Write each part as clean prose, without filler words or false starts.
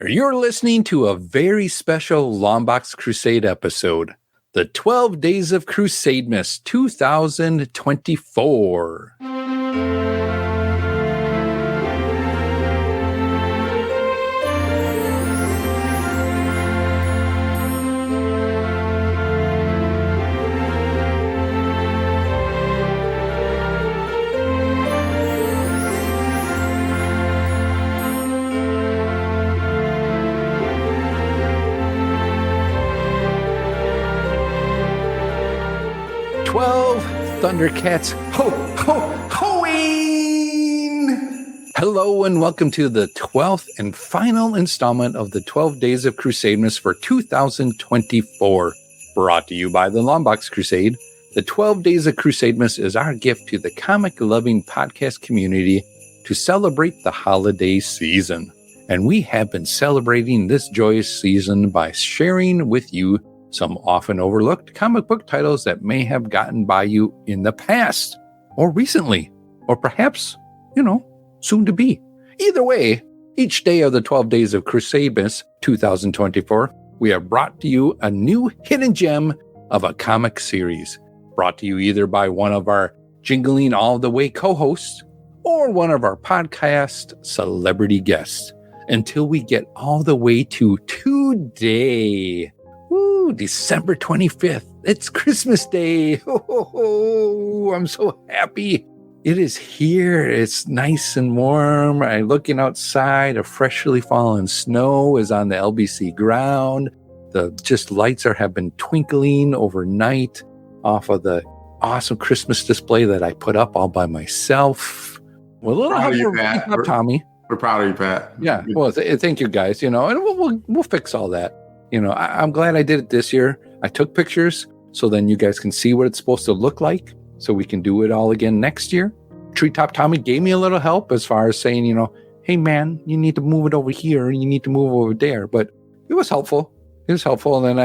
You're listening to a very special Longbox Crusade episode, the 12 Days of Crusademas 2024. 12 Thundercats HOOOOOOing! Hello and welcome to the 12th and final installment of the 12 Days of Crusademas for 2024. Brought to you by the Longbox Crusade, the 12 Days of Crusademas is our gift to the comic-loving podcast community to celebrate the holiday season. And we have been celebrating this joyous season by sharing with you some often overlooked comic book titles that may have gotten by you in the past, or recently, or perhaps, soon to be. Either way, each day of the 12 Days of Crusademas 2024, we have brought to you a new hidden gem of a comic series, brought to you either by one of our Jingling All the Way co-hosts, or one of our podcast celebrity guests, until we get all the way to today. Woo, December 25th. It's Christmas Day. Ho, ho, ho. I'm so happy. It is here. It's nice and warm. I'm looking outside. A freshly fallen snow is on the LBC ground. The lights have been twinkling overnight off of the awesome Christmas display that I put up all by myself. Well, a little help you, Tommy. We're proud of you, Pat. Yeah. Well, thank you guys. And we'll fix all that. I'm glad I did it this year. I took pictures so then you guys can see what it's supposed to look like so we can do it all again next year. Treetop Tommy gave me a little help as far as saying, hey, man, you need to move it over here and you need to move over there. But it was helpful. And then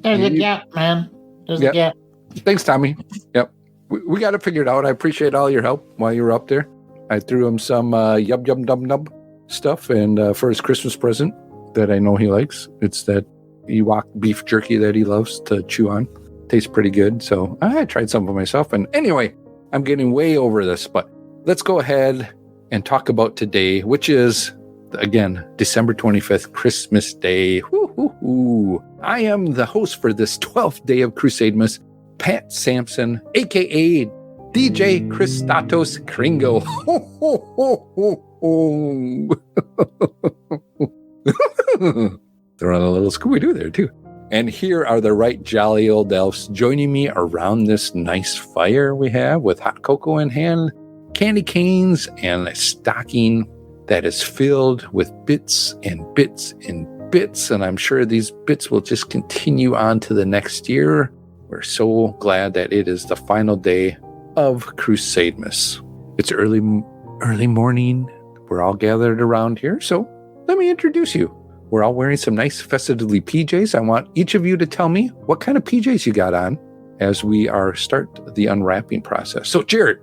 There's a gap, man. There's a gap. Thanks, Tommy. Yep. We got it figured out. I appreciate all your help while you were up there. I threw him some yub yum dum dum stuff and for his Christmas present that I know he likes. It's that Ewok beef jerky that he loves to chew on. Tastes pretty good. So I tried some for myself. And anyway, I'm getting way over this, but let's go ahead and talk about today, which is, again, December 25th, Christmas Day. Woo-hoo-hoo. I am the host for this 12th day of Crusademas, Pat Sampson, a.k.a. DJ Kristatos Kringo. Ho, ho, ho, ho, ho. Throwing a little Scooby-Doo there, too. And here are the right jolly old elves joining me around this nice fire we have with hot cocoa in hand, candy canes, and a stocking that is filled with bits and bits and bits. And I'm sure these bits will just continue on to the next year. We're so glad that it is the final day of Crusademas. It's early morning. We're all gathered around here. So let me introduce you. We're all wearing some nice festively PJs. I want each of you to tell me what kind of PJs you got on as we start the unwrapping process. So, Jared,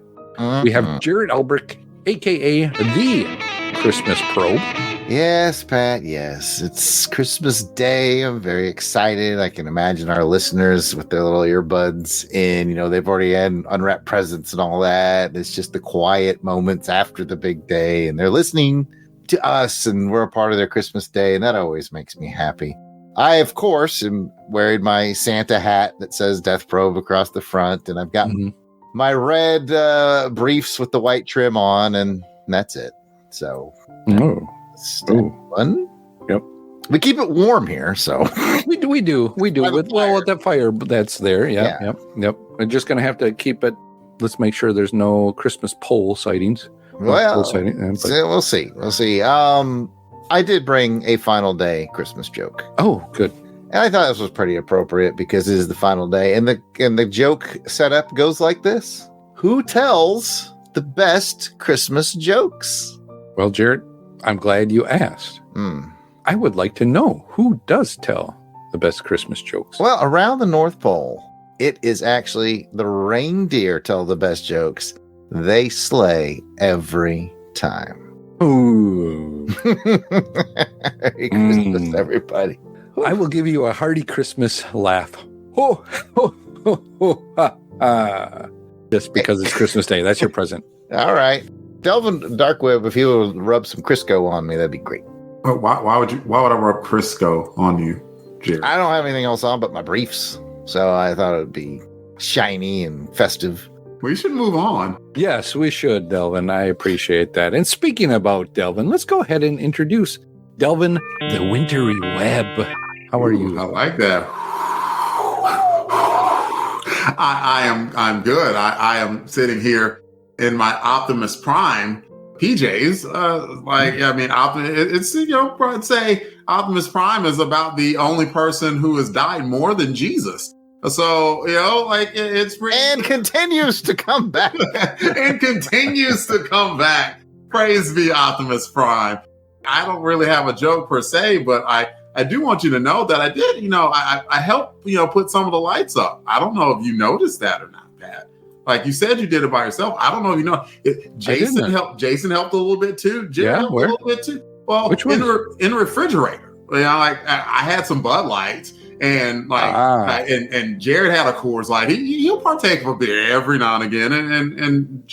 we have Jared Elbrick, a.k.a. the Christmas Probe. Yes, Pat, yes. It's Christmas Day. I'm very excited. I can imagine our listeners with their little earbuds in. They've already had unwrapped presents and all that. It's just the quiet moments after the big day, and they're listening to us, and we're a part of their Christmas Day, and that always makes me happy. I, of course, am wearing my Santa hat that says Death Probe across the front, and I've got my red briefs with the white trim on, and that's it. So, fun. Yep. We keep it warm here, so we do with that fire that's there. Yeah. Yep. We're just gonna have to keep it. Let's make sure there's no Christmas pole sightings. Well, we'll see. I did bring a final day Christmas joke. Oh, good. And I thought this was pretty appropriate because it is the final day. And the joke setup goes like this. Who tells the best Christmas jokes? Well, Jared, I'm glad you asked. I would like to know who does tell the best Christmas jokes. Well, around the North Pole, it is actually the reindeer tell the best jokes. They slay every time. Ooh. Merry Christmas, everybody. I will give you a hearty Christmas laugh. Ho, ho, ho, ho, ha, ha. Just because it's Christmas Day. That's your present. All right. Delvin Dark Web, if you would rub some Crisco on me, that'd be great. Well, why would I rub Crisco on you, Jerry? I don't have anything else on but my briefs, so I thought it would be shiny and festive. We should move on. Yes, we should, Delvin. I appreciate that. And speaking about Delvin, let's go ahead and introduce Delvin the Wintry Web. How are you? I like that. I'm good. I am sitting here in my Optimus Prime PJs. It's I'd say Optimus Prime is about the only person who has died more than Jesus. So it's pretty, and continues to come back. and continues to come back. Praise be Optimus Prime. I don't really have a joke per se, but I do want you to know that I did, I helped, put some of the lights up. I don't know if you noticed that or not, Pat. Like you said, you did it by yourself. I don't know if you know. Jason helped. Jason helped a little bit too. Jim helped a little bit too. Well, which one? In the refrigerator. I had some Bud Lights, and and Jared had a Coors Light. He'll partake of a beer every now and again, and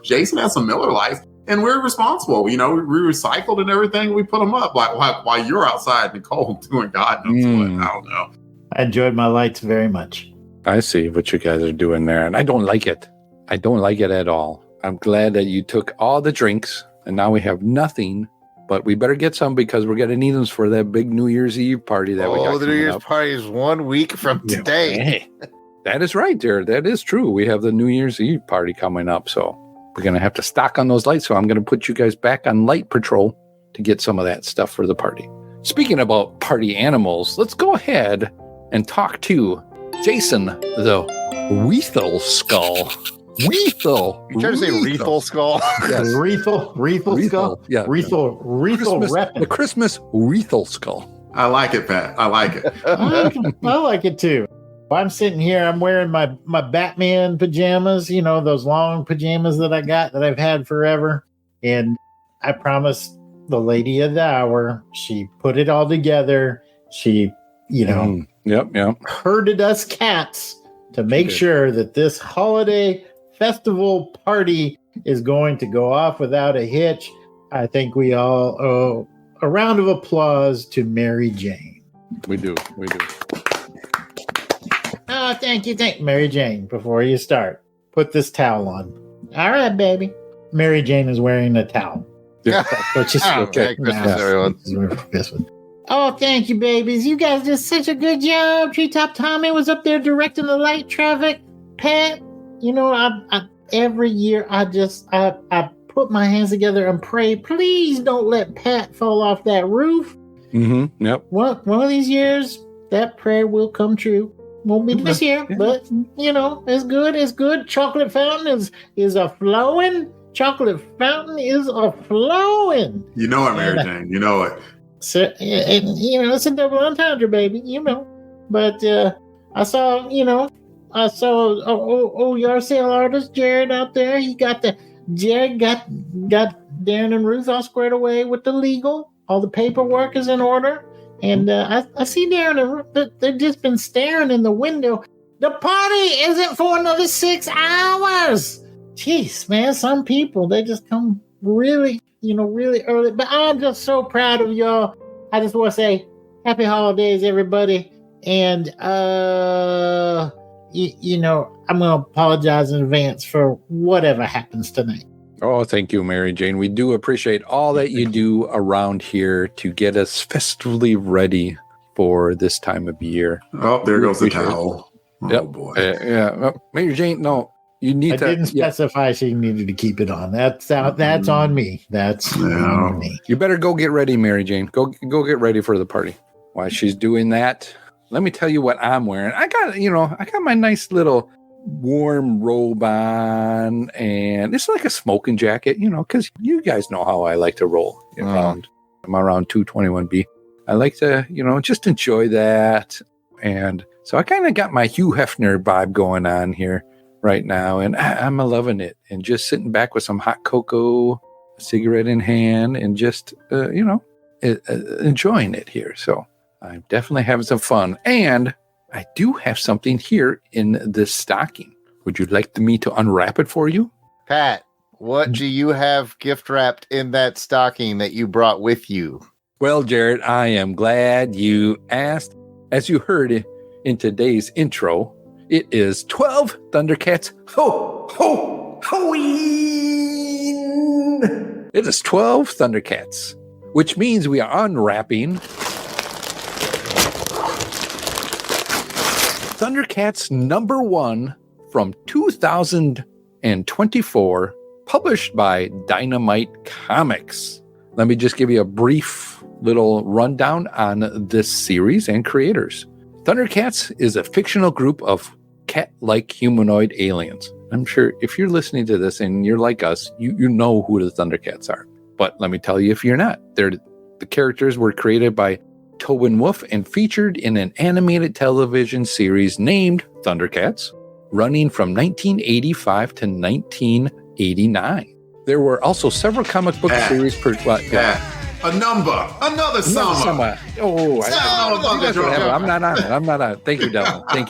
Jason had some Miller Lights. And we're responsible. We recycled and everything. We put them up while you're outside in the cold doing God knows what. I don't know. I enjoyed my lights very much. I see what you guys are doing there, and I don't like it. I don't like it at all. I'm glad that you took all the drinks, and now we have nothing. But we better get some because we're going to need them for that big New Year's Eve party that we got. The New Year's party is 1 week from today. Hey, that is right, Jared. That is true. We have the New Year's Eve party coming up, so we're going to have to stock on those lights. So I'm going to put you guys back on light patrol to get some of that stuff for the party. Speaking about party animals, let's go ahead and talk to Jason the Weethel Skull. Weethel. You trying to say Reethel Skull? Yes. Reethel Skull? Yeah. Reethel Reppin'. The Christmas Weethel Skull. I like it, Pat. I like it. I like it too. I'm sitting here, I'm wearing my Batman pajamas, those long pajamas that I got that I've had forever. And I promised the lady of the hour, she put it all together. She, herded us cats to make sure that this holiday festival party is going to go off without a hitch. I think we all owe a round of applause to Mary Jane. We do. Oh, thank you, Mary Jane. Before you start, put this towel on. All right, baby. Mary Jane is wearing a towel. Yeah. Okay. Christmas, everyone. Oh, thank you, babies. You guys did such a good job. Treetop Tommy was up there directing the light traffic. Pat, I every year I put my hands together and pray, please don't let Pat fall off that roof. Mm-hmm. Yep. One of these years, that prayer will come true. Won't be this year, but it's good. It's good. Chocolate fountain is a flowing. Chocolate fountain is a flowing. You know it, Mary Jane. You know it. So, it's a double entendre, baby. But I saw yard sale artist Jared out there. Jared got Darren and Ruth all squared away with the legal. All the paperwork is in order. And I see Darren and Ruth, they've just been staring in the window. The party isn't for another 6 hours. Jeez, man, some people, they just come really early. But I'm just so proud of y'all. I just want to say happy holidays, everybody. And, I'm going to apologize in advance for whatever happens tonight. Oh, thank you, Mary Jane. We do appreciate all that you do around here to get us festively ready for this time of year. Oh, there goes the towel. Oh, boy. Mary Jane, no. You need I didn't specify she needed to keep it on. That's on me. That's on me. You better go get ready, Mary Jane. Go get ready for the party. While she's doing that, let me tell you what I'm wearing. I got my nice little warm robe on, and it's like a smoking jacket, because you guys know how I like to roll around. I'm around 221B. I like to, just enjoy that. And so I kind of got my Hugh Hefner vibe going on here right now, and I'm loving it. And just sitting back with some hot cocoa, cigarette in hand, and just, enjoying it here. So I'm definitely having some fun. And I do have something here in this stocking. Would you like me to unwrap it for you? Pat, what do you have gift wrapped in that stocking that you brought with you? Well, Jared, I am glad you asked. As you heard in today's intro, it is 12 Thundercats Halloween. It is 12 Thundercats, which means we are unwrapping Thundercats #1 from 2024, published by Dynamite Comics. Let me just give you a brief little rundown on this series and creators. Thundercats is a fictional group of cat-like humanoid aliens. I'm sure if you're listening to this and you're like us, you know who the Thundercats are. But let me tell you if you're not. The characters were created by Tobin Wolf and featured in an animated television series named Thundercats, running from 1985 to 1989. There were also several comic book series another summer. Oh, I'm not on it. Thank you,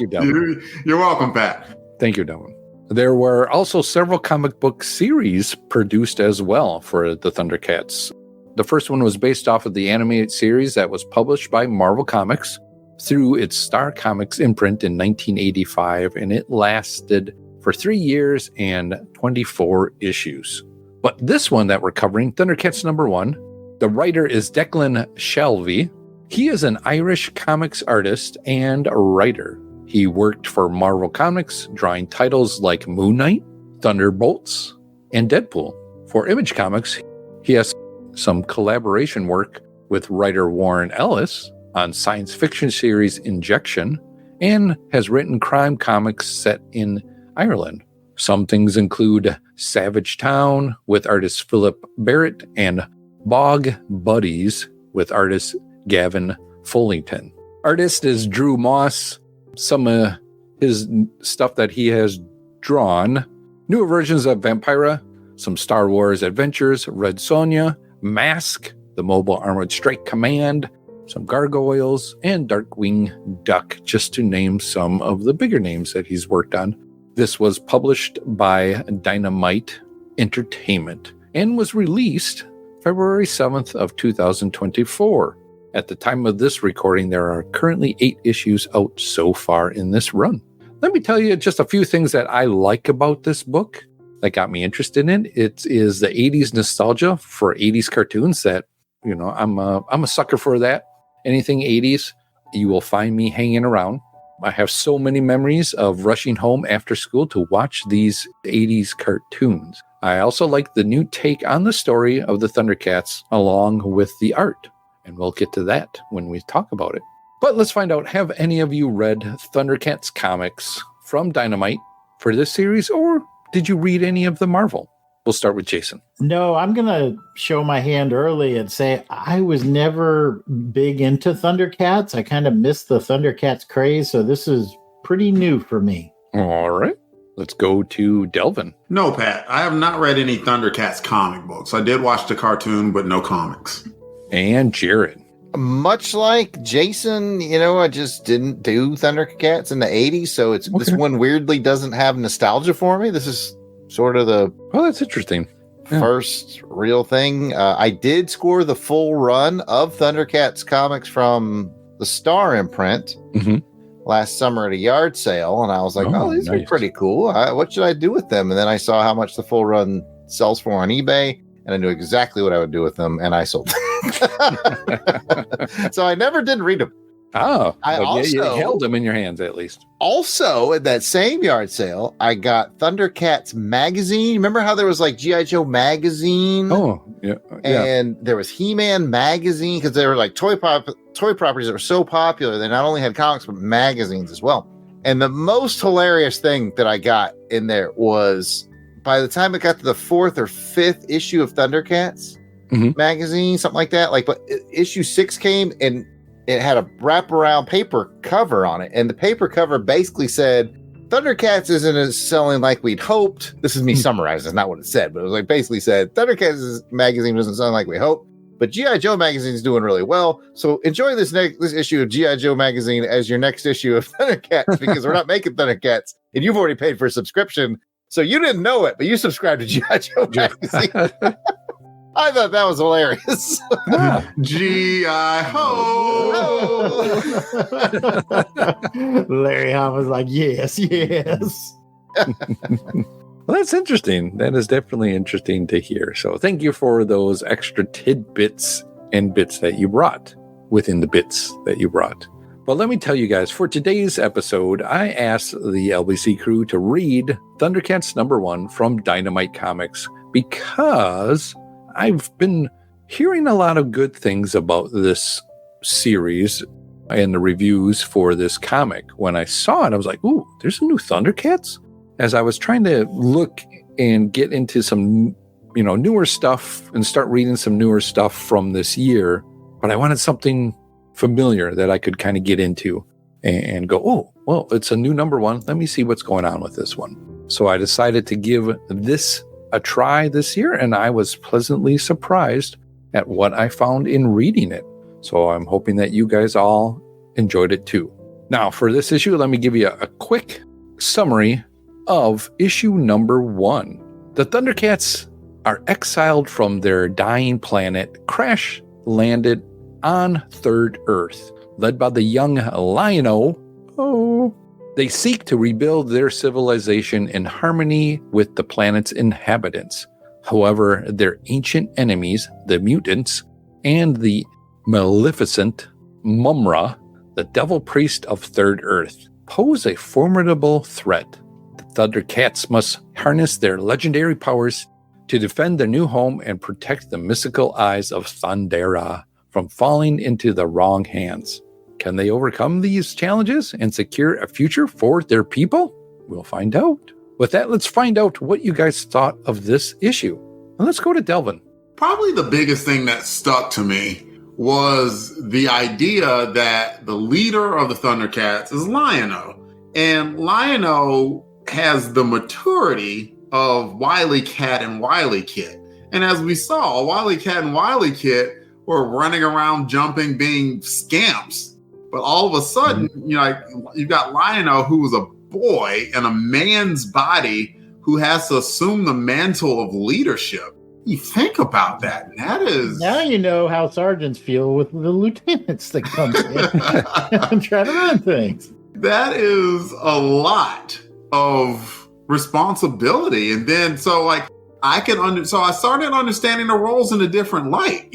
Delvin. You're welcome, Pat. Thank you, Delvin. There were also several comic book series produced as well for the Thundercats. The first one was based off of the animated series that was published by Marvel Comics through its Star Comics imprint in 1985, and it lasted for 3 years and 24 issues. But this one that we're covering, Thundercats #1, the writer is Declan Shalvey. He is an Irish comics artist and a writer. He worked for Marvel Comics, drawing titles like Moon Knight, Thunderbolts, and Deadpool. For Image Comics, he has some collaboration work with writer Warren Ellis on science fiction series Injection, and has written crime comics set in Ireland. Some things include Savage Town with artist Philip Barrett and Bog Buddies with artist Gavin Fullington. Artist is Drew Moss. Some of his stuff that he has drawn: newer versions of Vampira, some Star Wars Adventures, Red Sonja, Mask, the Mobile Armored Strike Command, some Gargoyles, and Darkwing Duck, just to name some of the bigger names that he's worked on. This was published by Dynamite Entertainment and was released February 7th of 2024. At the time of this recording, there are currently 8 issues out so far in this run. Let me tell you just a few things that I like about this book that got me interested in it. It is the 80s nostalgia for 80s cartoons that, I'm a sucker for that. Anything 80s, you will find me hanging around. I have so many memories of rushing home after school to watch these 80s cartoons. I also like the new take on the story of the Thundercats along with the art. And we'll get to that when we talk about it. But let's find out, have any of you read Thundercats comics from Dynamite for this series, or did you read any of the Marvel? We'll start with Jason. No, I'm going to show my hand early and say I was never big into Thundercats. I kind of missed the Thundercats craze, so this is pretty new for me. All right. Let's go to Delvin. No, Pat, I have not read any Thundercats comic books. I did watch the cartoon, but no comics. And Jared. Much like Jason, I just didn't do Thundercats in the 80s, so this one weirdly doesn't have nostalgia for me. This is sort of the that's interesting. First real thing. I did score the full run of Thundercats comics from the Star imprint last summer at a yard sale, and I was like, these are pretty cool. What should I do with them? And then I saw how much the full run sells for on eBay, and I knew exactly what I would do with them, and I sold them. So I never did read them. Oh, you held them in your hands at least. Also, at that same yard sale, I got Thundercats magazine. Remember how there was like G.I. Joe magazine? Oh, yeah. And there was He-Man magazine, because they were like toy properties that were so popular. They not only had comics, but magazines as well. And the most hilarious thing that I got in there was, by the time it got to the 4th or 5th issue of Thundercats magazine, something like that, but issue 6 came, and it had a wraparound paper cover on it. And the paper cover basically said, Thundercats isn't as selling like we'd hoped. This is me summarizing, it's not what it said, but it was like basically said Thundercats magazine doesn't sound like we hoped, but G.I. Joe magazine is doing really well. So enjoy this issue of G.I. Joe magazine as your next issue of Thundercats, because we're not making Thundercats, and you've already paid for a subscription. So you didn't know it, but you subscribed to G.I. Joe magazine. I thought that was hilarious. G.I. Ho! Larry Hama was like, yes. Well, that's interesting. That is definitely interesting to hear. So thank you for those extra tidbits and bits that you brought within the bits that you brought. Well, let me tell you guys, for today's episode, I asked the LBC crew to read Thundercats #1 from Dynamite Comics because I've been hearing a lot of good things about this series and the reviews for this comic. When I saw it, I was like, ooh, there's a new Thundercats? As I was trying to look and get into some, newer stuff and start reading some newer stuff from this year, but I wanted something familiar that I could kind of get into and go, oh, well, it's a new #1. Let me see what's going on with this one. So I decided to give this a try this year, and I was pleasantly surprised at what I found in reading it. So I'm hoping that you guys all enjoyed it too. Now, for this issue, let me give you a quick summary of issue #1. The Thundercats are exiled from their dying planet, crash landed on Third Earth, led by the young Lion-O. Oh, they seek to rebuild their civilization in harmony with the planet's inhabitants. However, their ancient enemies, the mutants, and the maleficent Mumra, the devil priest of Third Earth, pose a formidable threat. The Thundercats must harness their legendary powers to defend their new home and protect the mystical eyes of Thundera from falling into the wrong hands. Can they overcome these challenges and secure a future for their people? We'll find out. With that, let's find out what you guys thought of this issue. And let's go to Delvin. Probably the biggest thing that stuck to me was the idea that the leader of the Thundercats is Lion-O. And Lion-O has the maturity of Wily Cat and Wily Kit. And as we saw, Wily Cat and Wily Kit were running around, jumping, being scamps. But all of a sudden, you've got Lion-O, who was a boy in a man's body who has to assume the mantle of leadership. You think about that. That is... Now you know how sergeants feel with the lieutenants that come in and try to run things. That is a lot of responsibility. And then, I started understanding the roles in a different light,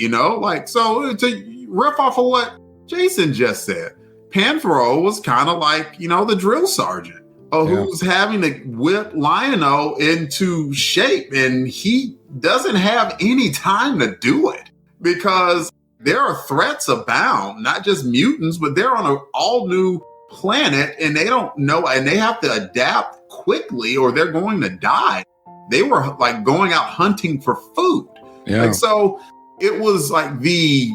so to riff off of what Jason just said, Panthro was kind of like, the drill sergeant who's having to whip Lion-O into shape, and he doesn't have any time to do it because there are threats abound, not just mutants, but they're on an all new planet and they don't know, and they have to adapt quickly or they're going to die. They were like going out hunting for food. Yeah. So it was like the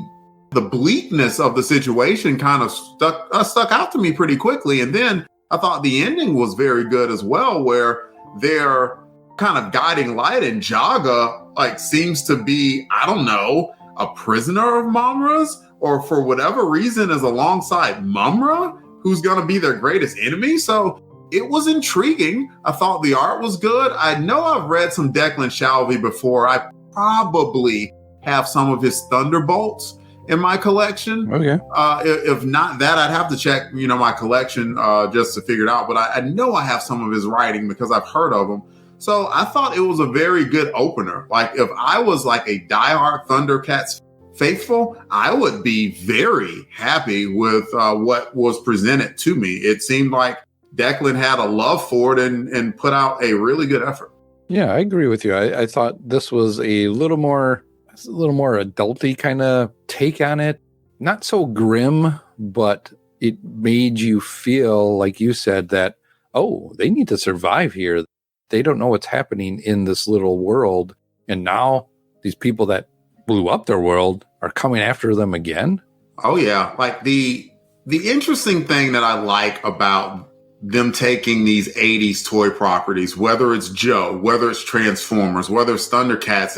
bleakness of the situation kind of stuck out to me pretty quickly. And then I thought the ending was very good as well, where they're kind of guiding light and Jaga seems to be, I don't know, a prisoner of Mumra's, or for whatever reason is alongside Mumra, who's going to be their greatest enemy. So it was intriguing. I thought the art was good. I know I've read some Declan Shalvey before. I probably have some of his Thunderbolts in my collection. Okay. If not that, I'd have to check, my collection just to figure it out. But I know I have some of his writing because I've heard of him. So I thought it was a very good opener. Like if I was like a diehard Thundercats faithful, I would be very happy with what was presented to me. It seemed like Declan had a love for it and put out a really good effort. Yeah, I agree with you. I thought this was a little more adulty kind of take on it. Not so grim, but it made you feel, like you said, that, oh, they need to survive here. They don't know what's happening in this little world. And now these people that blew up their world are coming after them again. Oh, yeah. Like the interesting thing that I like about them taking these 80s toy properties, whether it's Joe, whether it's Transformers, whether it's Thundercats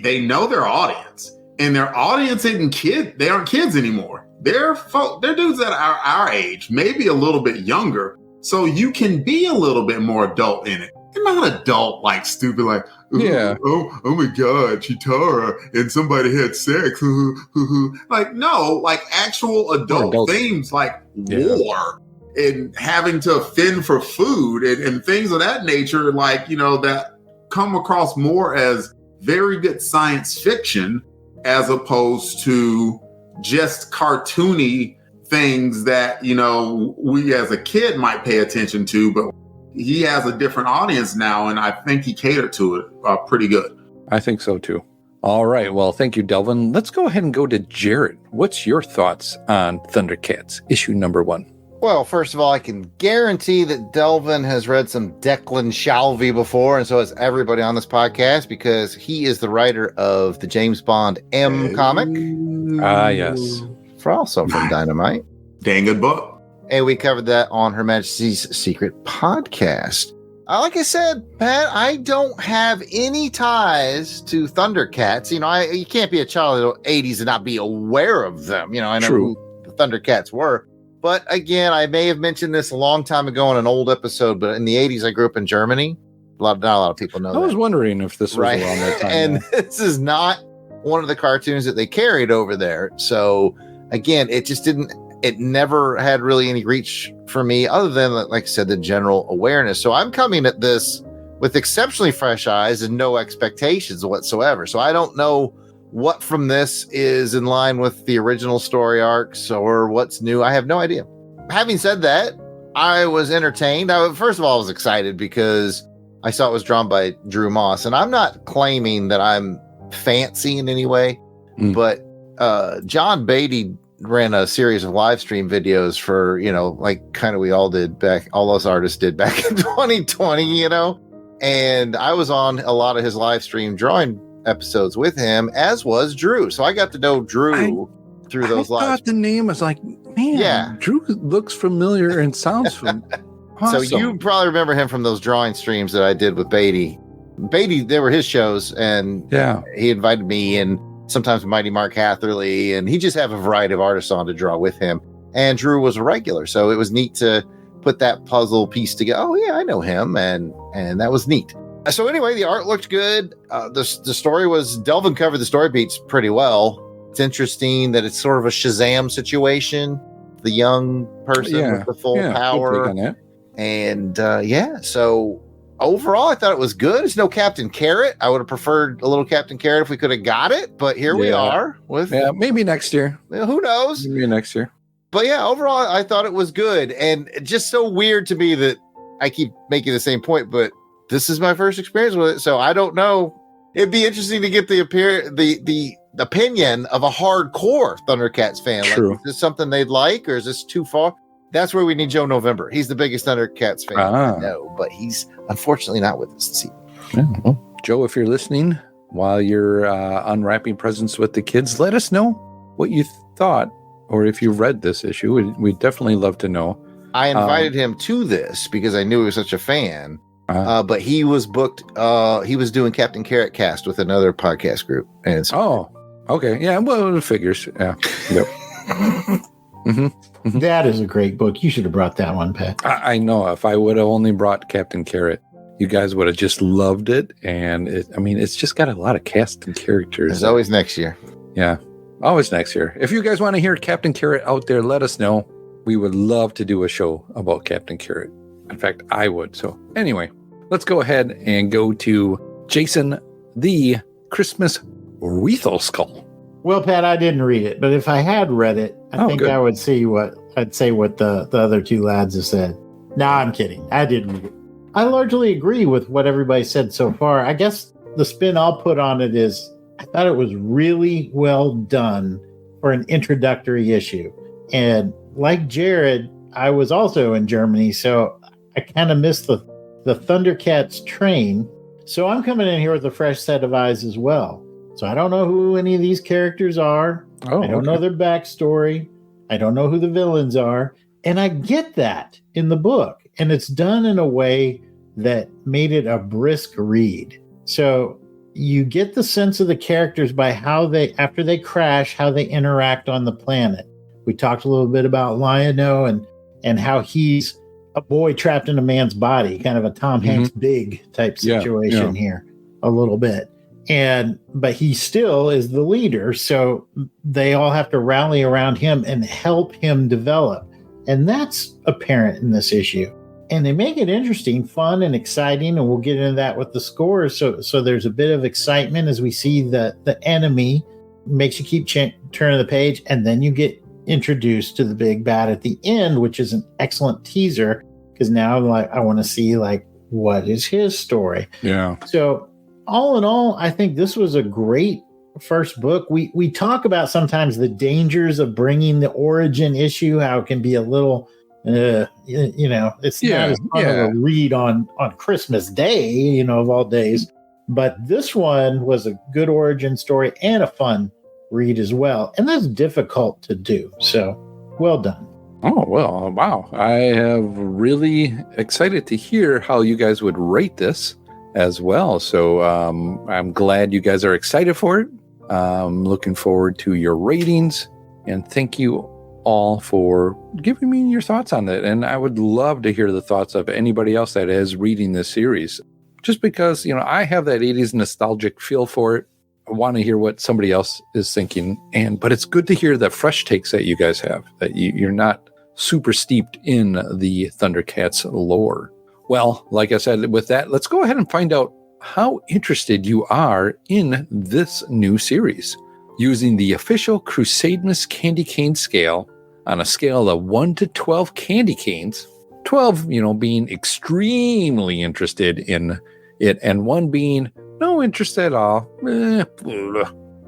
they know their audience, and their audience isn't they aren't kids anymore. They're dudes that are our age, maybe a little bit younger. So you can be a little bit more adult in it. You're not adult, like stupid, like, oh my God, Chitara and somebody had sex. Like, no, like actual adult themes like war and having to fend for food and things of that nature, like, that come across more as very good science fiction as opposed to just cartoony things that, we as a kid might pay attention to, but he has a different audience now, and I think he catered to it pretty good. I think so too. All right. Well, thank you, Delvin. Let's go ahead and go to Jared. What's your thoughts on Thundercats issue number 1? Well, first of all, I can guarantee that Delvin has read some Declan Shalvey before, and so has everybody on this podcast, because he is the writer of the James Bond M comic. Yes. Also from Dynamite. Dang good book. And we covered that on Her Majesty's Secret podcast. Like I said, Pat, I don't have any ties to Thundercats. You can't be a child of the 80s and not be aware of them. I know who the Thundercats were. But again, I may have mentioned this a long time ago in an old episode, but in the 80s, I grew up in Germany. Not a lot of people know that. I was wondering if this was around that time. And this is not one of the cartoons that they carried over there. So again, it never had really any reach for me other than, like I said, the general awareness. So I'm coming at this with exceptionally fresh eyes and no expectations whatsoever. So I don't know what from this is in line with the original story arcs or what's new. I have no idea. Having said that, I was entertained. First of all, I was excited because I saw it was drawn by Drew Moss, and I'm not claiming that I'm fancy in any way, but John Beatty ran a series of live stream videos for, like kind of we all those artists did back in 2020, and I was on a lot of his live stream drawing episodes with him, as was Drew. So I got to know Drew through those live. I thought the name was like, man, Drew looks familiar and sounds familiar. Awesome. So you probably remember him from those drawing streams that I did with Beatty. They were his shows, and he invited me, and sometimes Mighty Mark Hatherley, and he just have a variety of artists on to draw with him. And Drew was a regular, so it was neat to put that puzzle piece together. Oh yeah, I know him, and that was neat. So anyway, the art looked good. The story was, Delvin covered the story beats pretty well. It's interesting that it's sort of a Shazam situation. The young person with the full power. And so overall, I thought it was good. It's no Captain Carrot. I would have preferred a little Captain Carrot if we could have got it, but here we are with maybe next year. Who knows? Maybe next year. But yeah, overall, I thought it was good, and just so weird to me that I keep making the same point, but this is my first experience with it, so I don't know. It'd be interesting to get the opinion of a hardcore Thundercats fan. True. Like, is this something they'd like, or is this too far? That's where we need Joe November. He's the biggest Thundercats fan I know, but he's unfortunately not with us this evening. Yeah, well, Joe, if you're listening while you're unwrapping presents with the kids, let us know what you thought, or if you read this issue. We'd definitely love to know. I invited him to this because I knew he was such a fan. But he was booked. He was doing Captain Carrot Cast with another podcast group, and so, okay, yeah, well, it figures, yeah, yep. That is a great book. You should have brought that one, Pat. I know. If I would have only brought Captain Carrot, you guys would have just loved it. And it's just got a lot of cast and characters. There's always next year. Yeah, always next year. If you guys want to hear Captain Carrot out there, let us know. We would love to do a show about Captain Carrot. In fact, I would. So anyway, let's go ahead and go to Jason, the Christmas Wreathel Skull. Well, Pat, I didn't read it, but if I had read it, I think good. I would see what the other two lads have said. No, I'm kidding. I didn't read it. I largely agree with what everybody said so far. I guess the spin I'll put on it is I thought it was really well done for an introductory issue. And like Jared, I was also in Germany, so I kind of missed the Thundercats train. So I'm coming in here with a fresh set of eyes as well. So I don't know who any of these characters are. I don't know their backstory. I don't know who the villains are. And I get that in the book. And it's done in a way that made it a brisk read. So you get the sense of the characters by how they, after they crash, how they interact on the planet. We talked a little bit about Lion-O and how he's a boy trapped in a man's body, kind of a Tom Hanks Big type situation here a little bit. But he still is the leader. So they all have to rally around him and help him develop. And that's apparent in this issue. And they make it interesting, fun, and exciting. And we'll get into that with the scores. So there's a bit of excitement as we see the enemy. Makes you keep turning the page. And then you get introduced to the big bad at the end, which is an excellent teaser. Because now I'm like, I want to see, like, what is his story? Yeah. So all in all, I think this was a great first book. We talk about sometimes the dangers of bringing the origin issue, how it can be a little... it's not as fun of a read on Christmas Day, of all days. But this one was a good origin story and a fun read as well. And that's difficult to do. So well done. Oh, well, wow. I am really excited to hear how you guys would rate this as well. So I'm glad you guys are excited for it. Looking forward to your ratings. And thank you all for giving me your thoughts on it. And I would love to hear the thoughts of anybody else that is reading this series. Just because, I have that 80s nostalgic feel for it. I want to hear what somebody else is thinking. But it's good to hear the fresh takes that you guys have, that you're not super steeped in the Thundercats lore. Well, like I said, with that, let's go ahead and find out how interested you are in this new series. Using the official Crusademas candy cane scale on a scale of 1 to 12 candy canes, 12, being extremely interested in it, and 1 being no interest at all.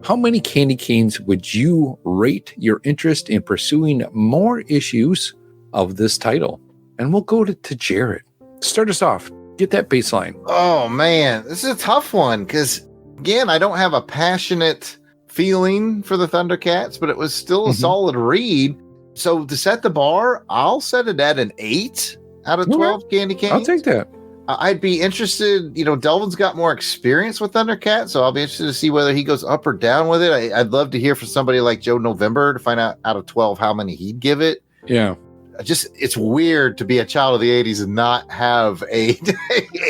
How many candy canes would you rate your interest in pursuing more issues of this title? And we'll go to Jared. Start us off. Get that baseline. Oh, man. This is a tough one because, again, I don't have a passionate feeling for the Thundercats, but it was still a solid read. So to set the bar, I'll set it at an 8 out of 12 candy canes. I'll take that. I'd be interested, Delvin's got more experience with Thundercats, so I'll be interested to see whether he goes up or down with it. I'd love to hear from somebody like Joe November to find out of 12 how many he'd give it. Yeah. It's weird to be a child of the 80s and not have a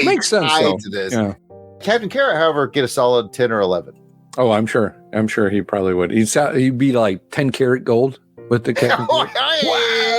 makes sense to this. Yeah. Captain Carrot, however, get a solid 10 or 11. Oh, I'm sure he probably would. He'd be like 10 karat gold with the Captain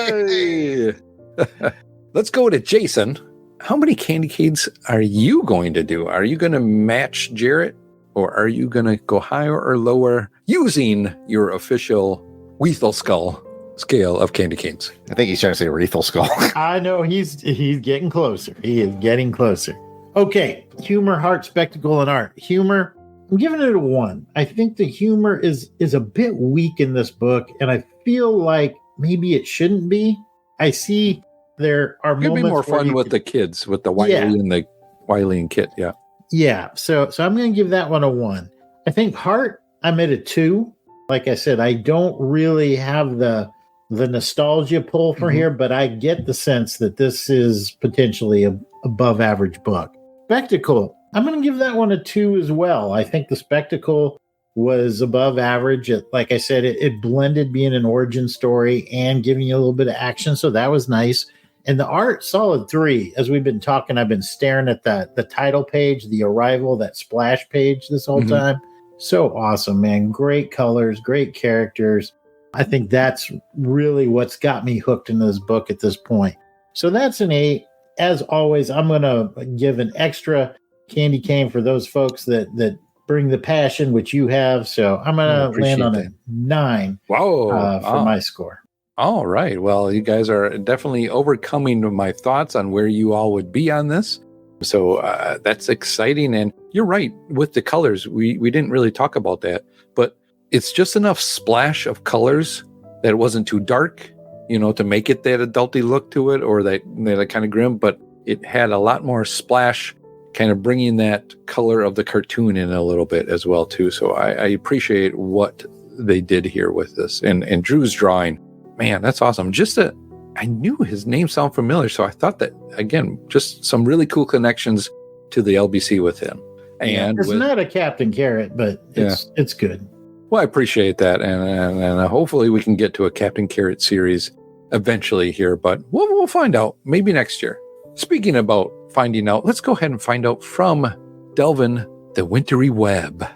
Carrot. Let's go to Jason. How many candy canes are you going to do? Are you going to match Jarrett, or are you going to go higher or lower using your official Weathel Skull scale of candy canes? I think he's trying to say Wreathel Skull. I know he's getting closer. He is getting closer. Okay, humor, heart, spectacle, and art. Humor, I'm giving it a 1. I think the humor is a bit weak in this book, and I feel like maybe it shouldn't be. I see there are moments. It'd be more fun with the kids, with the Wiley and the Wiley and Kit. Yeah. Yeah. So I'm going to give that one a 1. I think heart, I'm at a 2. Like I said, I don't really have the nostalgia pull for here, but I get the sense that this is potentially a above average book. Spectacle, I'm going to give that one a 2 as well. I think the spectacle was above average. Like I said, it blended being an origin story and giving you a little bit of action. So that was nice. And the art, solid 3. As we've been talking, I've been staring at the title page, the arrival, that splash page this whole time. So awesome, man. Great colors, great characters. I think that's really what's got me hooked into this book at this point. So that's an 8. As always, I'm going to give an extra candy cane for those folks that bring the passion, which you have. So I'm going to land on a 9 for my score. All right. Well, you guys are definitely overcoming my thoughts on where you all would be on this. So that's exciting. And you're right with the colors. We didn't really talk about that, but it's just enough splash of colors that it wasn't too dark, to make it that adulty look to it, or that kind of grim, but it had a lot more splash, kind of bringing that color of the cartoon in a little bit as well too. So I appreciate what they did here with this, and Drew's drawing, man, that's awesome. Just I knew his name sounded familiar, so I thought that, again, just some really cool connections to the LBC with him. And it's not a Captain Carrot, but it's good. Well, I appreciate that, and hopefully we can get to a Captain Carrot series eventually here, but we'll find out maybe next year. Speaking about finding out, let's go ahead and find out from Delvin the Wintry Web.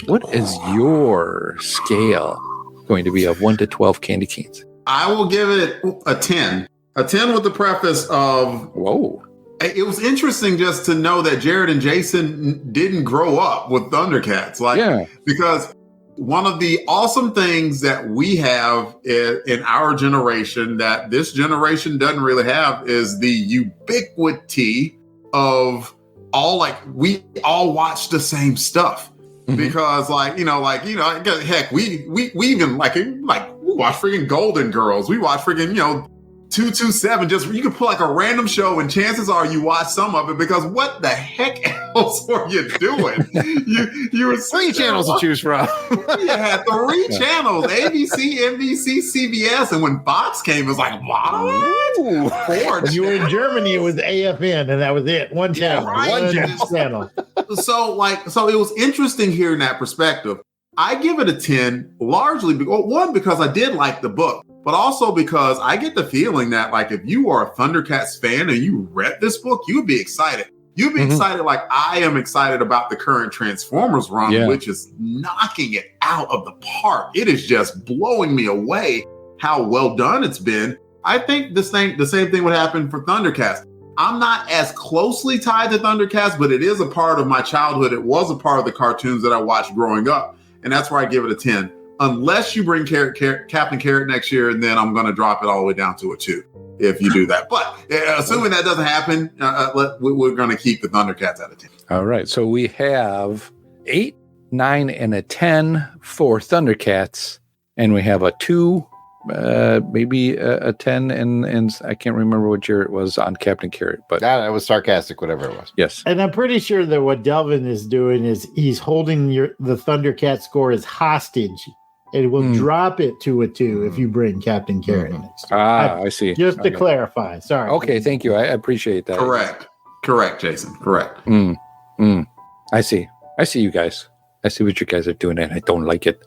What is your scale going to be of 1 to 12 candy canes? I will give it a 10. A 10 with the preface of, whoa. It was interesting just to know that Jared and Jason didn't grow up with Thundercats. Because one of the awesome things that we have in our generation that this generation doesn't really have is the ubiquity of we all watch the same stuff. Mm-hmm. Because heck, we even we watch freaking Golden Girls. We watch freaking, 227. Just you can put like a random show and chances are you watch some of it because what the heck else were you doing? you were 3 channels to choose from. You had 3 channels: ABC, NBC, CBS, and when Fox came, it was like, what? 4. When you were in Germany, it was AFN, and that was it. One channel. One channel. So it was interesting hearing that perspective. I give it a 10 largely because I did like the book, but also because I get the feeling that if you are a Thundercats fan and you read this book, you would be excited. You'd be excited like I am excited about the current Transformers run, which is knocking it out of the park. It is just blowing me away how well done it's been. I think the same thing would happen for Thundercats. I'm not as closely tied to Thundercats, but it is a part of my childhood. It was a part of the cartoons that I watched growing up. And that's why I give it a 10. Unless you bring Captain Carrot next year, and then I'm going to drop it all the way down to a 2 if you do that. But assuming that doesn't happen, we're going to keep the Thundercats at a 10. All right. So we have 8, 9, and a 10 for Thundercats. And we have a 2, maybe a 10, and I can't remember what year it was on Captain Carrot, but that was sarcastic, whatever it was. Yes. And I'm pretty sure that what Delvin is doing is he's holding the Thundercat score as hostage, and will drop it to a 2 if you bring Captain Carrot next. I see. Just to clarify. Sorry. Okay, thank you. I appreciate that. Correct, Jason. Correct. I see. I see you guys. I see what you guys are doing, and I don't like it.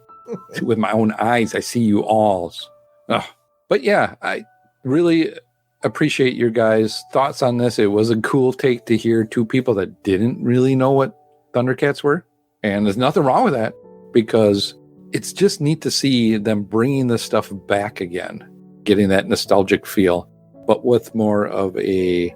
With my own eyes, I see you all. But yeah, I really appreciate your guys' thoughts on this. It was a cool take to hear 2 people that didn't really know what Thundercats were. And there's nothing wrong with that because it's just neat to see them bringing this stuff back again, getting that nostalgic feel, but with more of a,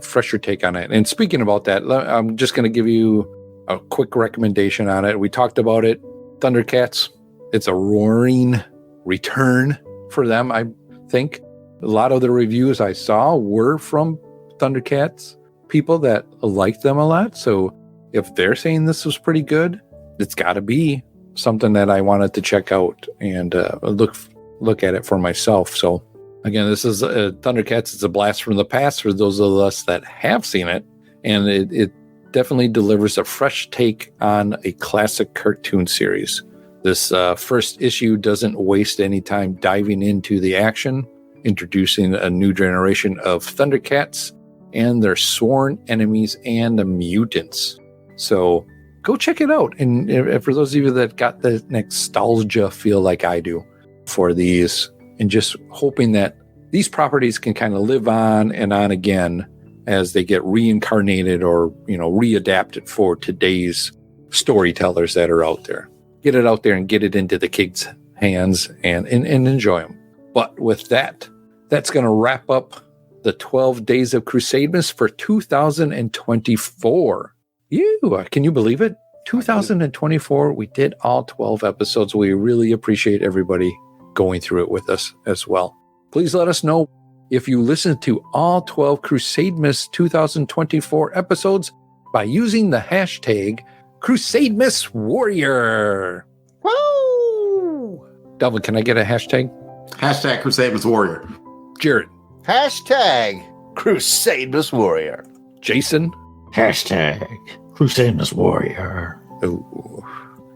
fresher take on it. And speaking about that, I'm just going to give you a quick recommendation on it. We talked about it. Thundercats, it's a roaring return for them. I think a lot of the reviews I saw were from Thundercats people that liked them a lot. So if they're saying this was pretty good, it's got to be something that I wanted to check out and look at it for myself. So again, this is Thundercats. It's a blast from the past for those of us that have seen it, and it definitely delivers a fresh take on a classic cartoon series. This first issue doesn't waste any time diving into the action, introducing a new generation of Thundercats and their sworn enemies and the mutants. So go check it out. And for those of you that got the nostalgia feel like I do for these, and just hoping that these properties can kind of live on and on again as they get reincarnated or, readapted for today's storytellers that are out there. Get it out there and get it into the kids' hands and enjoy them. But with that, that's going to wrap up the 12 Days of Crusademas for 2024. Can you believe it? 2024, we did all 12 episodes. We really appreciate everybody going through it with us as well. Please let us know if you listened to all 12 Crusademas 2024 episodes by using the hashtag Crusademas Warrior. Woo! Delvin, can I get a hashtag? Hashtag Crusademas Warrior. Jared. Hashtag Crusademas Warrior. Jason. Hashtag Crusademas Warrior. Oh,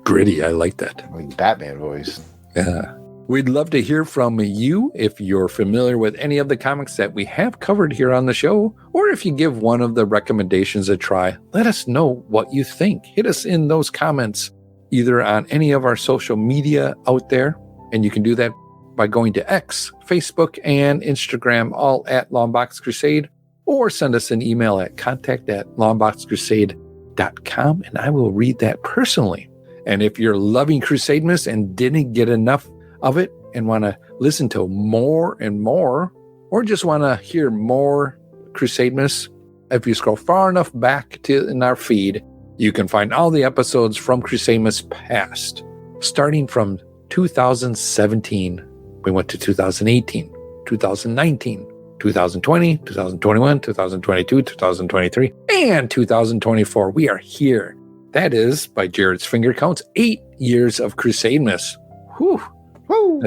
gritty. I like that. Like Batman voice. Yeah. We'd love to hear from you if you're familiar with any of the comics that we have covered here on the show, or if you give one of the recommendations a try, let us know what you think. Hit us in those comments, either on any of our social media out there, and you can do that by going to X, Facebook, and Instagram, all at Longbox Crusade, or send us an email at contact@longboxcrusade.com, and I will read that personally. And if you're loving Crusademas and didn't get enough of it and want to listen to more and more, or just want to hear more Crusademas, if you scroll far enough back in our feed, you can find all the episodes from Crusademas past, starting from 2017. We went to 2018, 2019, 2020, 2021, 2022, 2023, and 2024. We are here. That is, by Jared's finger counts, 8 years of Crusademas. Whew. Woo.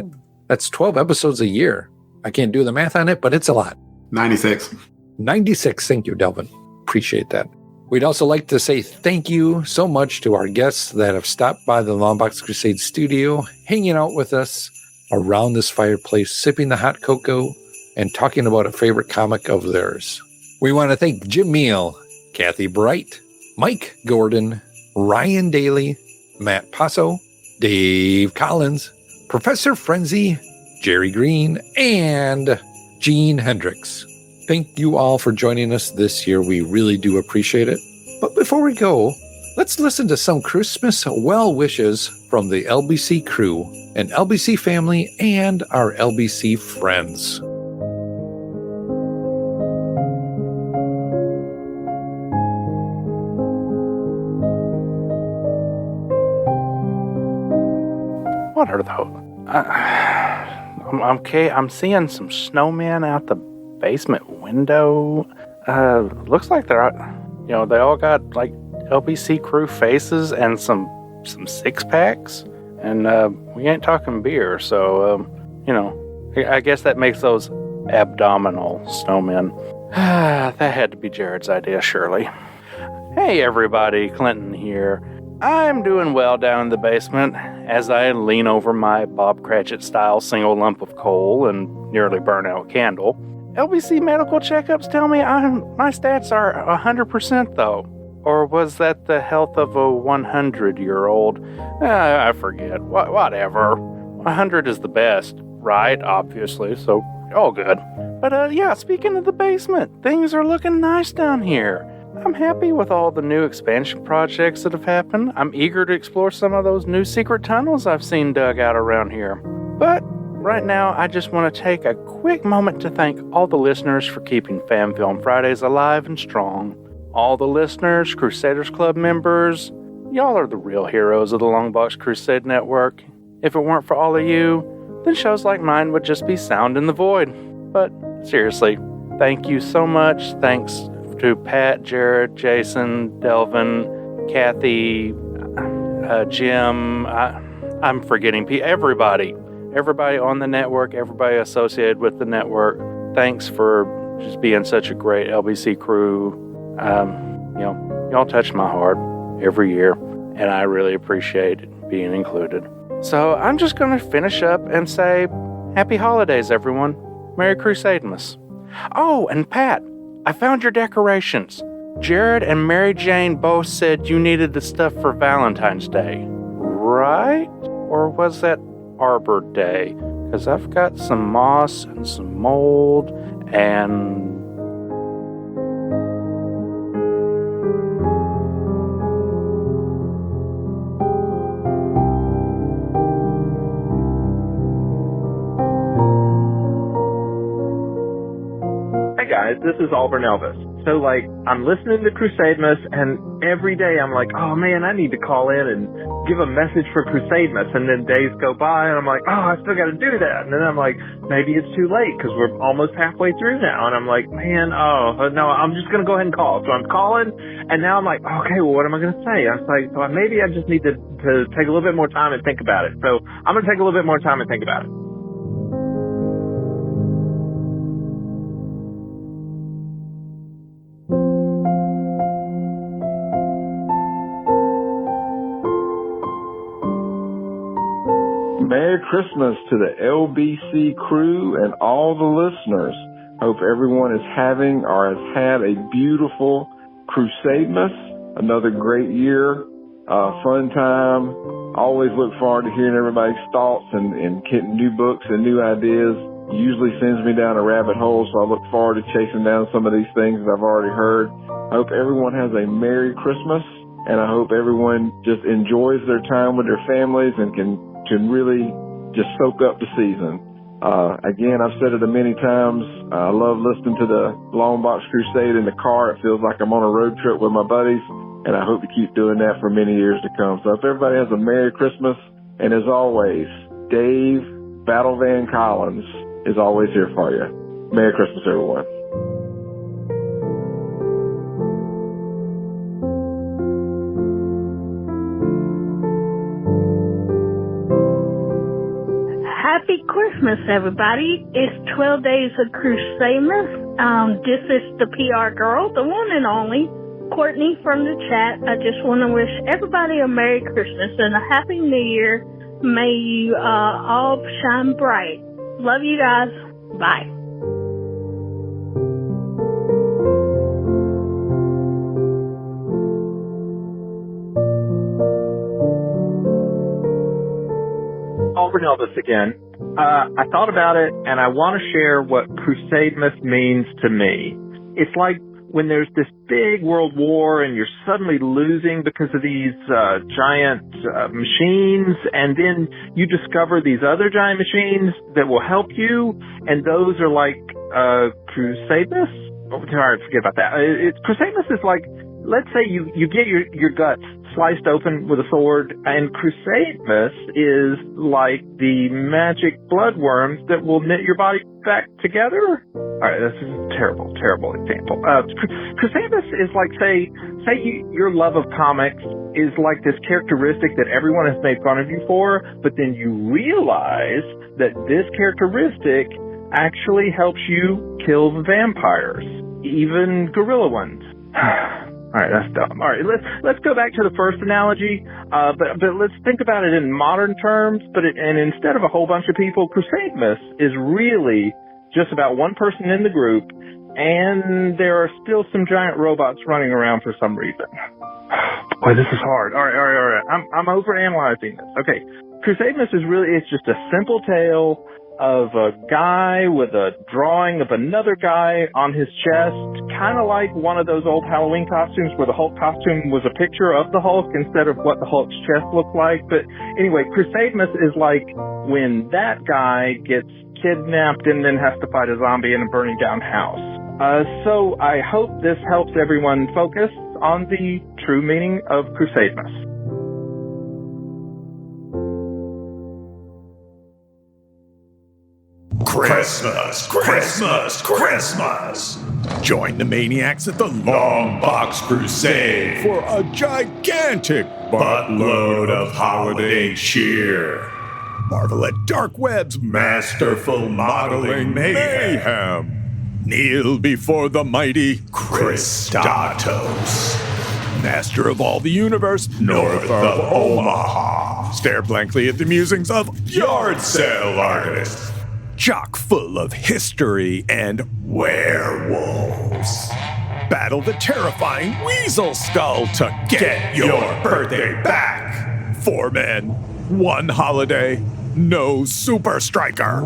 That's 12 episodes a year. I can't do the math on it, but it's a lot. 96. 96. Thank you, Delvin. Appreciate that. We'd also like to say thank you so much to our guests that have stopped by the Longbox Crusade studio, hanging out with us around this fireplace, sipping the hot cocoa, and talking about a favorite comic of theirs. We want to thank Jim Meal, Kathy Bright, Mike Gordon, Ryan Daly, Matt Passo, Dave Collins, Professor Frenzy, Jerry Green, and Gene Hendricks. Thank you all for joining us this year. We really do appreciate it. But before we go, let's listen to some Christmas well wishes from the LBC crew and LBC family and our LBC friends. What are those? I'm seeing some snowmen out the basement window. Looks like they're, they all got like LBC crew faces and some 6-packs, and we ain't talking beer, so I guess that makes those abdominal snowmen. That had to be Jared's idea, surely. Hey everybody, Clinton here. I'm doing well down in the basement as I lean over my Bob Cratchit-style single lump of coal and nearly burn out candle. LBC medical checkups tell me my stats are 100% though. Or was that the health of a 100-year-old? I forget. Whatever. 100 is the best, right? Obviously, so all good. But yeah, speaking of the basement, things are looking nice down here. I'm happy with all the new expansion projects that have happened. I'm eager to explore some of those new secret tunnels I've seen dug out around here. But right now, I just want to take a quick moment to thank all the listeners for keeping Fan Film Fridays alive and strong. All the listeners, Crusaders Club members, y'all are the real heroes of the Longbox Crusade Network. If it weren't for all of you, then shows like mine would just be sound in the void. But seriously, thank you so much. Thanks to Pat, Jared, Jason, Delvin, Kathy, Jim. I'm forgetting everybody on the network, everybody associated with the network. Thanks for just being such a great LBC crew. Y'all touch my heart every year, and I really appreciate being included. So I'm just going to finish up and say happy holidays, everyone. Merry Crusademas. Oh, and Pat, I found your decorations. Jared and Mary Jane both said you needed the stuff for Valentine's Day, right? Or was that Arbor Day? Because I've got some moss and some mold and... Guys, this is Auburn Elvis. So, I'm listening to Crusademas, and every day I'm like, oh man, I need to call in and give a message for Crusademas. And then days go by, and I'm like, oh, I still got to do that. And then I'm like, maybe it's too late because we're almost halfway through now. And I'm like, man, no, I'm just going to go ahead and call. So I'm calling, and now I'm like, okay, well, what am I going to say? I was like, well, maybe I just need to take a little bit more time and think about it. So I'm going to take a little bit more time and think about it. Merry Christmas to the LBC crew and all the listeners. Hope everyone is having or has had a beautiful Crusademas, another great year, fun time. Always look forward to hearing everybody's thoughts and getting new books and new ideas. Usually sends me down a rabbit hole, so I look forward to chasing down some of these things that I've already heard. I hope everyone has a Merry Christmas, and I hope everyone just enjoys their time with their families and can really just soak up the season. Again, I've said it many times. I love listening to the Longbox Crusade in the car. It feels like I'm on a road trip with my buddies, and I hope to keep doing that for many years to come. So if everybody has a Merry Christmas, and as always, Dave Battle Van Collins is always here for you. Merry Christmas, everyone. Happy Christmas, everybody. It's 12 Days of Crusademas. This is the PR girl, the one and only, Courtney from the chat. I just want to wish everybody a Merry Christmas and a Happy New Year. May you all shine bright. Love you guys. Bye. Auburn Elvis again. I thought about it, and I want to share what Crusademas means to me. It's like when there's this big world war and you're suddenly losing because of these giant machines, and then you discover these other giant machines that will help you, and those are like Crusademas? Oh, sorry, forget about that. Crusademas is like, let's say you get your guts sliced open with a sword, and Crusademas is like the magic bloodworms that will knit your body back together. All right, this is a terrible example. Crusademas is like, say your love of comics is like this characteristic that everyone has made fun of you for, but then you realize that this characteristic actually helps you kill the vampires, even gorilla ones. All right, that's dumb. All right, let's go back to the first analogy, but let's think about it in modern terms. And instead of a whole bunch of people, Crusademas is really just about one person in the group, and there are still some giant robots running around for some reason. Boy, this is hard. All right. I'm overanalyzing this. Okay, Crusademas it's just a simple tale of a guy with a drawing of another guy on his chest, kind of like one of those old Halloween costumes where the Hulk costume was a picture of the Hulk instead of what the Hulk's chest looked like. But anyway, Crusademas is like when that guy gets kidnapped and then has to fight a zombie in a burning down house. So I hope this helps everyone focus on the true meaning of Crusademas. Christmas, Christmas, Christmas. Join the maniacs at the Longbox Crusade for a gigantic buttload of holiday cheer. Marvel at Dark Web's masterful modeling mayhem. Kneel before the mighty Kristatos, master of all the universe north of Omaha. Stare blankly at the musings of yard sale artists, chock full of history and werewolves. Battle the terrifying weasel skull to get your birthday back. 4 men, 1 holiday, no super striker.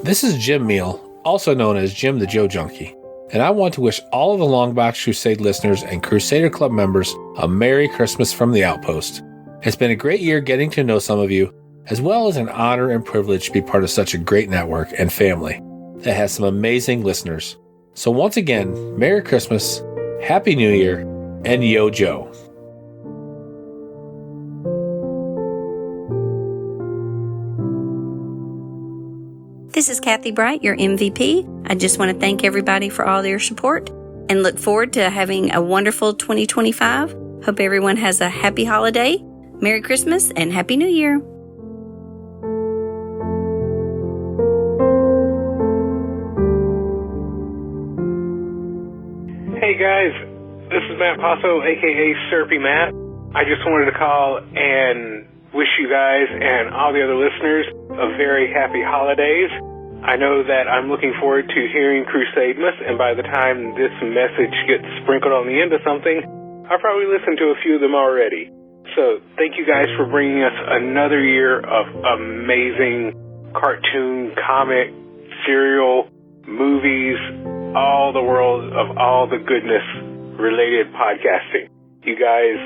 This is Jim Meal, also known as Jim the Joe Junkie, and I want to wish all of the Longbox Crusade listeners and Crusader Club members a Merry Christmas from the Outpost. It's been a great year getting to know some of you, as well as an honor and privilege to be part of such a great network and family that has some amazing listeners. So once again, Merry Christmas, Happy New Year, and Yo Joe. This is Kathy Bright, your MVP. I just want to thank everybody for all their support and look forward to having a wonderful 2025. Hope everyone has a happy holiday, Merry Christmas, and Happy New Year. Hey guys, this is Matt Passo, aka Syrupy Matt. I just wanted to call and wish you guys and all the other listeners a very happy holidays. I know that I'm looking forward to hearing Crusademas, and by the time this message gets sprinkled on the end of something, I'll probably listen to a few of them already. So thank you guys for bringing us another year of amazing cartoon, comic, serial, movies, all the world of all the goodness related podcasting. You guys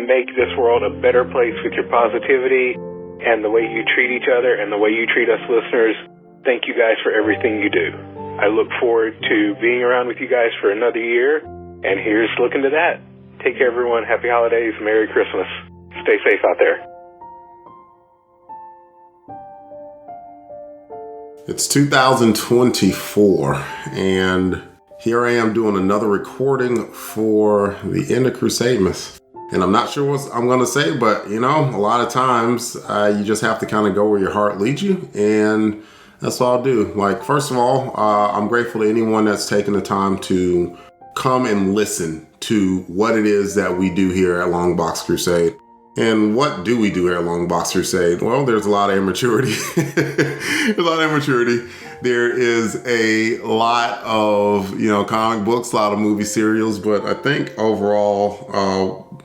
make this world a better place with your positivity and the way you treat each other and the way you treat us listeners. Thank you guys for everything you do. I look forward to being around with you guys for another year, and here's looking to that. Take care, everyone. Happy holidays. Merry Christmas. Stay safe out there. It's 2024, and here I am doing another recording for the end of Crusademas. And I'm not sure what I'm going to say, but, you know, a lot of times you just have to kind of go where your heart leads you, and that's what I'll do. Like, first of all, I'm grateful to anyone that's taken the time to come and listen to what it is that we do here at Longbox Crusade. And what do we do here at Longbox Crusade? Well, there's a lot of immaturity. There's a lot of immaturity. There is a lot of, you know, comic books, a lot of movie serials, but I think overall,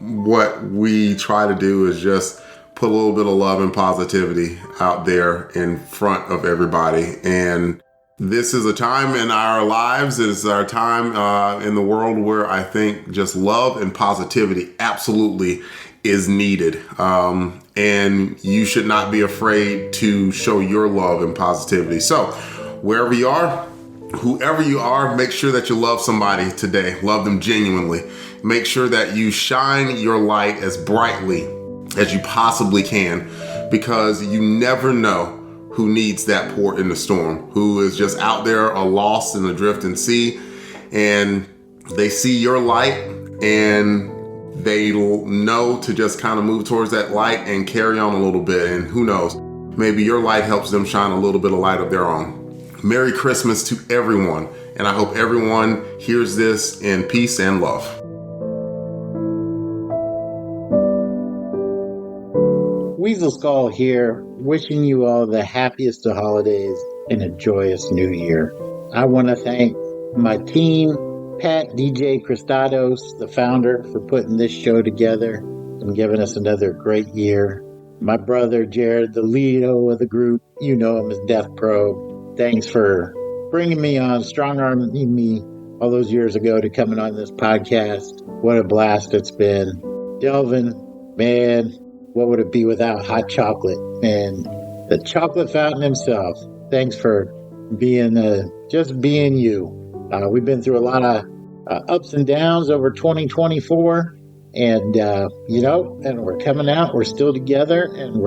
what we try to do is just put a little bit of love and positivity out there in front of everybody. And this is a time in our lives, it is our time in the world where I think just love and positivity absolutely is needed. And you should not be afraid to show your love and positivity. So wherever you are, whoever you are, make sure that you love somebody today. Love them genuinely. Make sure that you shine your light as brightly as you possibly can, because you never know who needs that port in the storm, who is just out there lost in the drifting sea, and they see your light and they know to just kind of move towards that light and carry on a little bit. And who knows, maybe your light helps them shine a little bit of light of their own. Merry Christmas to everyone, and I hope everyone hears this in peace and love. Weasel Skull here, wishing you all the happiest of holidays and a joyous new year. I want to thank my team, Pat, DJ Kristatos, the founder, for putting this show together and giving us another great year. My brother, Jared, the leader of the group, you know him as Death Probe. Thanks for bringing me on, strong-arming me all those years ago to coming on this podcast. What a blast it's been. Delvin, man, what would it be without hot chocolate? And the chocolate fountain himself. Thanks for being, just being you. We've been through a lot of ups and downs over 2024, and you know, and we're coming out. We're still together, and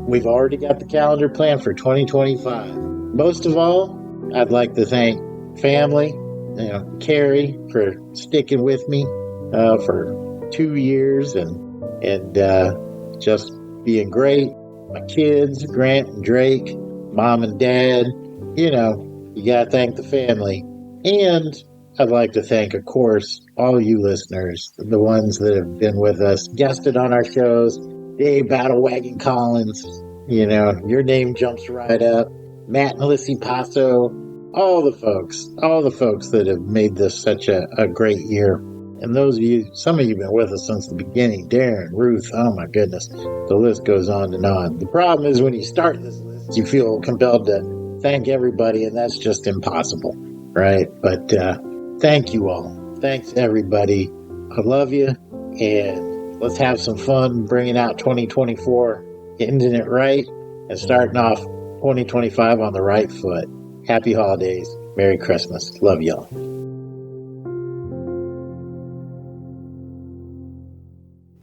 we've already got the calendar planned for 2025. Most of all, I'd like to thank family, you know, Carrie for sticking with me for 2 years and just being great. My kids, Grant and Drake, mom and dad. You know, you gotta thank the family. And I'd like to thank, of course, all you listeners, the ones that have been with us, guested on our shows. Dave Battlewagon Collins, you know, your name jumps right up. Matt and Lissy Passo, all the folks that have made this such a great year. And those of you, some of you have been with us since the beginning. Darren, Ruth, oh my goodness, the list goes on and on. The problem is when you start this list, you feel compelled to thank everybody, and that's just impossible. Right? But thank you all. Thanks, everybody. I love you. And let's have some fun bringing out 2024, ending it right, and starting off 2025 on the right foot. Happy holidays. Merry Christmas. Love y'all.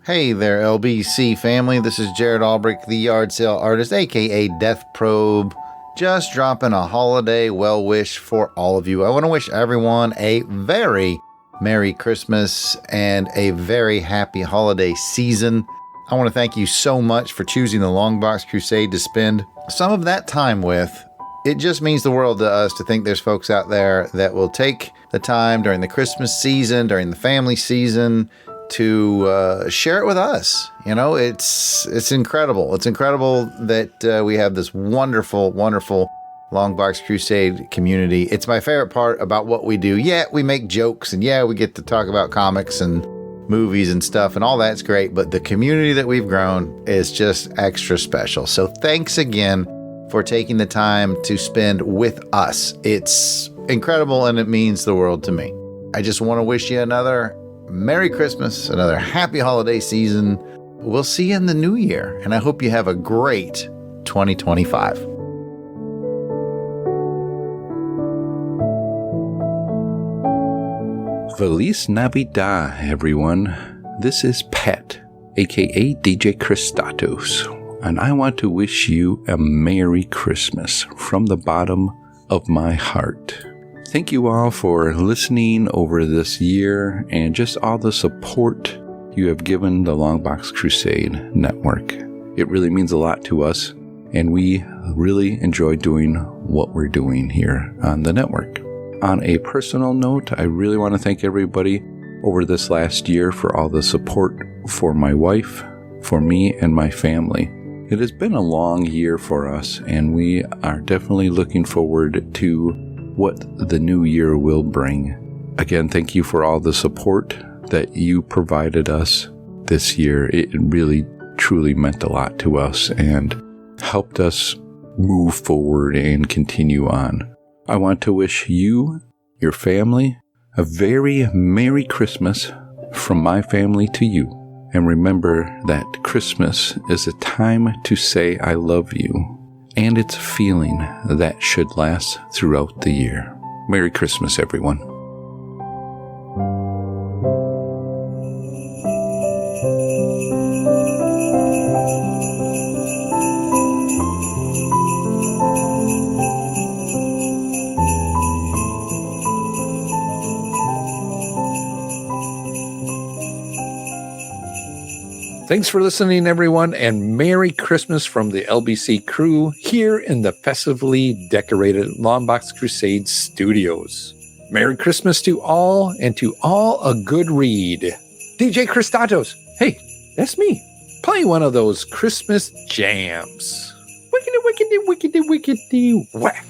Hey there, LBC family. This is Jared Albrecht, the yard sale artist, aka Death Probe. Just dropping a holiday well wish for all of you. I want to wish everyone a very Merry Christmas and a very happy holiday season. I want to thank you so much for choosing the Longbox Crusade to spend some of that time with It just means the world to us to think there's folks out there that will take the time during the Christmas season, during the family season, to share it with us. You know, it's incredible. It's incredible that we have this wonderful, wonderful Longbox Crusade community. It's my favorite part about what we do. Yeah, we make jokes, and yeah, we get to talk about comics and movies and stuff, and all that's great, but the community that we've grown is just extra special. So thanks again for taking the time to spend with us. It's incredible, and it means the world to me. I just want to wish you another Merry Christmas, another happy holiday season. We'll see you in the new year, and I hope you have a great 2025. Feliz Navidad, everyone. This is Pat, aka DJ Kristatos, and I want to wish you a Merry Christmas from the bottom of my heart. Thank you all for listening over this year and just all the support you have given the Longbox Crusade Network. It really means a lot to us, and we really enjoy doing what we're doing here on the network. On a personal note, I really want to thank everybody over this last year for all the support for my wife, for me, and my family. It has been a long year for us, and we are definitely looking forward to what the new year will bring. Again, thank you for all the support that you provided us this year. It really, truly meant a lot to us and helped us move forward and continue on. I want to wish you, your family, a very Merry Christmas from my family to you. And remember that Christmas is a time to say I love you, and it's a feeling that should last throughout the year. Merry Christmas, everyone. Thanks for listening, everyone, and Merry Christmas from the LBC crew here in the festively decorated Longbox Crusade studios. Merry Christmas to all, and to all a good read. DJ Kristatos, hey, that's me. Play one of those Christmas jams. Wickedy, wickedy, wickedy, wickedy, whack.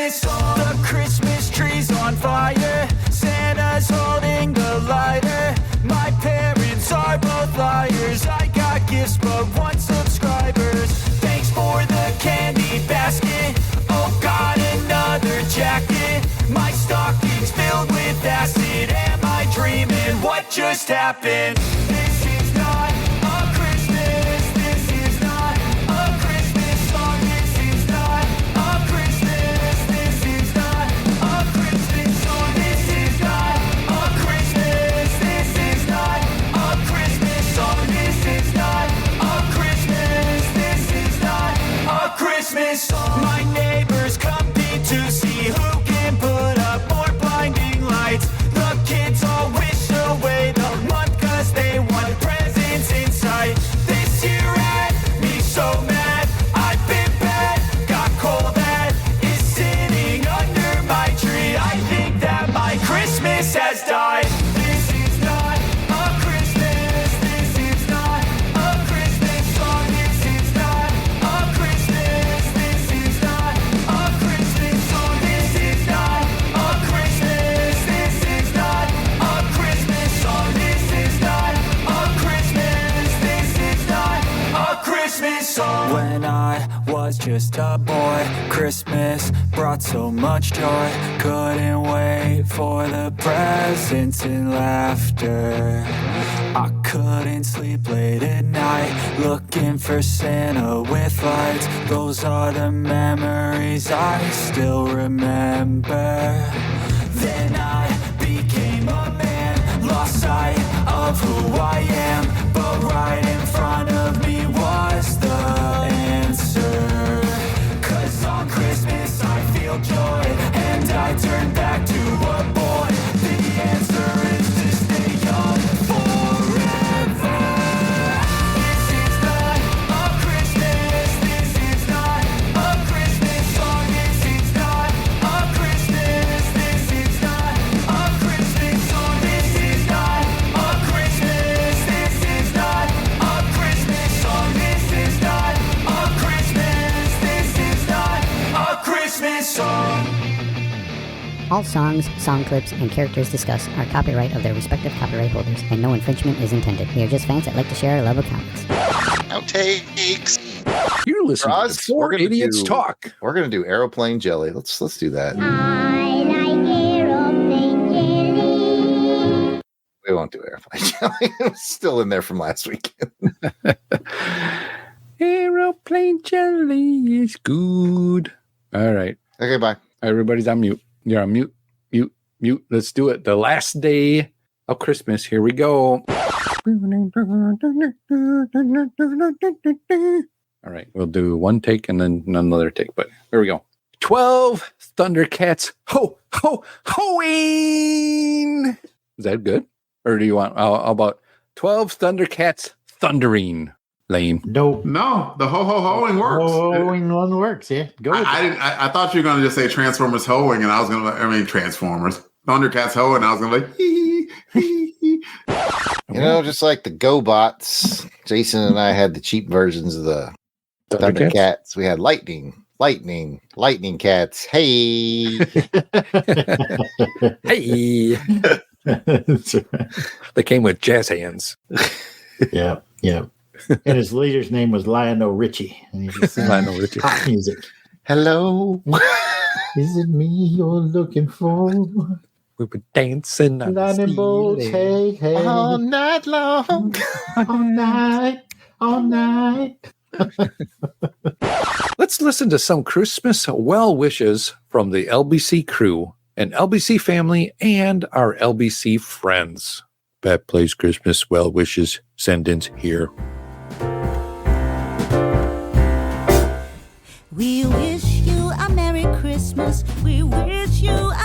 The Christmas tree's on fire. Santa's holding the lighter. My parents are both liars. I got gifts but one subscribers. Thanks for the candy basket. Oh God, another jacket. My stocking's filled with acid. Am I dreaming? What just happened? This is not a Christmas. This is not a Christmas song. This is not a Christmas. This is not a Christmas song. This is not a Christmas. This is not a Christmas song. This is not a Christmas. This is not a Christmas song. My neighbors compete to see who can put up more blinding lights. The kids all wish away the month 'cause they want presents in sight. This year had me so mad. I've been bad, got coal that is sitting under my tree. I think that my Christmas has died. This is not a Christmas. This is not a Christmas song. This is not a Christmas. This is not a Christmas song. This is not a Christmas. This is not a Christmas song. This is not a Christmas. This is not a Christmas song. When I was just a boy, Christmas brought so much joy. Couldn't wait for the presents and laughter. I couldn't sleep late at night, looking for Santa with lights. Those are the memories I still remember. Then I became a man, lost sight of who I am, but right in front of Christmas song. All songs, song clips, and characters discussed are copyright of their respective copyright holders, and no infringement is intended. We are just fans that like to share our love of comics. Outtakes. You're listening to us, Four Idiots Talk. We're gonna do aeroplane jelly. Let's do that. I like aeroplane jelly. We won't do aeroplane jelly. It's still in there from last weekend. Aeroplane jelly is good. All right. Okay, bye. Everybody's on mute. You're on mute. Mute. Let's do it. The last day of Christmas. Here we go. All right. We'll do one take and then another take, but here we go. 12 Thundercats hoing. Is that good? Or do you want, how about 12 Thundercats thundering? Lame. Nope. No, the ho-ho-hoing works. Ho-ho-hoing one works, yeah. Go with it. I thought you were going to just say Transformers hoeing, and I was going to, Transformers. Thundercats hoeing, and I was going to be like, hee, hee, hee. You know, just like the GoBots, Jason and I had the cheap versions of the Thundercats. We had lightning cats. Hey. Hey. They came with jazz hands. Yeah. And his leader's name was Lionel Richie. And he was Lionel Richie. Pop music. Hello. Is it me you're looking for? We were dancing on Lightning bolts, hey. All night long. All night. Let's listen to some Christmas well wishes from the LBC crew and LBC family and our LBC friends. Pat plays Christmas well wishes. Send-ins here. We wish you a Merry Christmas. We wish you a